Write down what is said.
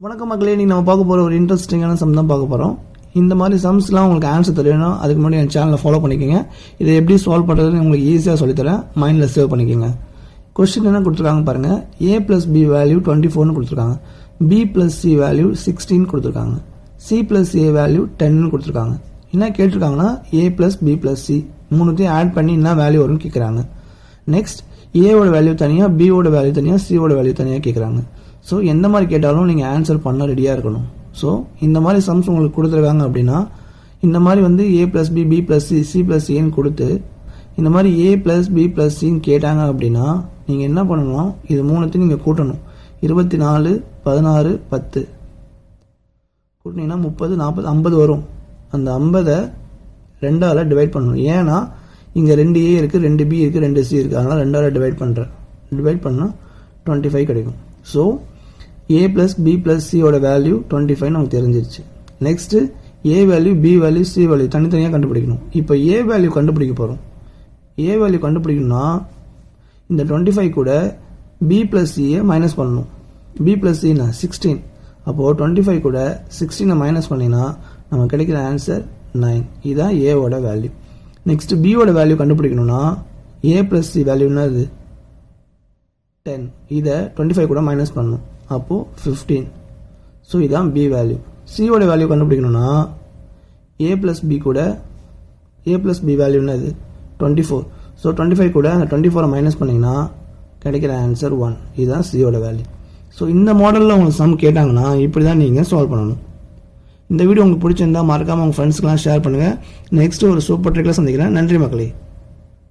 வணக்கம் மக்களே, நீங்கள் நம்ம பார்க்க போகிற ஒரு இன்ட்ரெஸ்டிங்கான சம் தான் பார்க்க போகிறோம். இந்த மாதிரி சம்ஸ்லாம் உங்களுக்கு ஆன்சர் தெரியணும், அதுக்கு முன்னாடி என் சேனலை ஃபாலோ பண்ணிக்கோங்க. இதை எப்படி சால்வ் பண்ணுறதுன்னு உங்களுக்கு ஈஸியாக சொல்லித்தரேன், மைண்டில் சேவ் பண்ணிக்கோங்க. கொஸ்டின் என்ன கொடுத்துருக்காங்க பாருங்கள். a + b வேல்யூ 24னு கொடுத்துருக்காங்க, b + c வேல்யூ 16 கொடுத்துருக்காங்க, c + a வேல்யூ 10னு கொடுத்துருக்காங்க. என்ன கேட்டிருக்காங்கன்னா a + b + c மூணுத்தையும் ஆட் பண்ணி என்ன வேல்யூ வரும்னு கேட்குறாங்க. நெக்ஸ்ட் ஏவோட வேல்யூ தனியாக, பியோட வேல்யூ தனியாக, சியோட வேல்யூ தனியாக கேட்குறாங்க. ஸோ எந்த மாதிரி கேட்டாலும் நீங்கள் ஆன்சர் பண்ண ரெடியாக இருக்கணும். ஸோ இந்த மாதிரி சம்ஸ் உங்களுக்கு கொடுத்துருக்காங்க அப்படின்னா இந்த மாதிரி வந்து a + b, b + c, c + aன்னு கொடுத்து இந்த மாதிரி a + b + cன்னு கேட்டாங்க அப்படின்னா நீங்கள் என்ன பண்ணணும், இது மூணுத்தையும் நீங்கள் கூட்டணும். 24, 16, 10 கூட்டினீங்கன்னா 30, 40, 50 வரும். அந்த 50 2ஆல் டிவைட் பண்ணணும். ஏன்னா இங்கே 2a இருக்குது, 2b இருக்குது, 2c இருக்குது, அதனால் 2ஆல் டிவைட் பண்ணால் 25 கிடைக்கும். ஸோ a + b + c ஓட வேல்யூ 25 நமக்கு தெரிஞ்சிருச்சு. Next a value, b value, c value தனித்தனியாக கண்டுபிடிக்கணும். இப்போ a வேல்யூ கண்டுபிடிக்க போகிறோம். a வேல்யூ கண்டுபிடிக்கணும்னா இந்த 25 கூட b + c மைனஸ் பண்ணணும். b + c 16. அப்போது 25 கூட 16 மைனஸ் பண்ணினா நமக்கு கிடைக்கிற ஆன்சர் 9. இதுதான் a ஓட வேல்யூ. நெக்ஸ்ட் b ஓட வேல்யூ கண்டுபிடிக்கணும்னா a + c வேல்யூ என்னது 10. இதை 25 கூட மைனஸ் பண்ணணும், அப்போது 15. ஸோ இதான் b வேல்யூ. சியோட வேல்யூ கண்டுபிடிக்கணும்னா a + b கூட a + b வேல்யூ என்னது 24. ஸோ 25 கூட அந்த 24 மைனஸ் பண்ணிங்கன்னா கிடைக்கிற ஆன்சர் 1. இதுதான் சியோட வேல்யூ. ஸோ இந்த மாடலில் உங்களுக்கு சம் கேட்டாங்கன்னா இப்படி தான் நீங்கள் சால்வ் பண்ணணும். இந்த வீடியோ உங்களுக்கு பிடிச்சிருந்தா மறக்காமல் உங்கள் ஃப்ரெண்ட்ஸ்க்கெலாம் ஷேர் பண்ணுங்கள். நெக்ஸ்ட்டு ஒரு சூப்பர் ட்ரிக்கில் சந்திக்கிறேன். நன்றி மக்களே.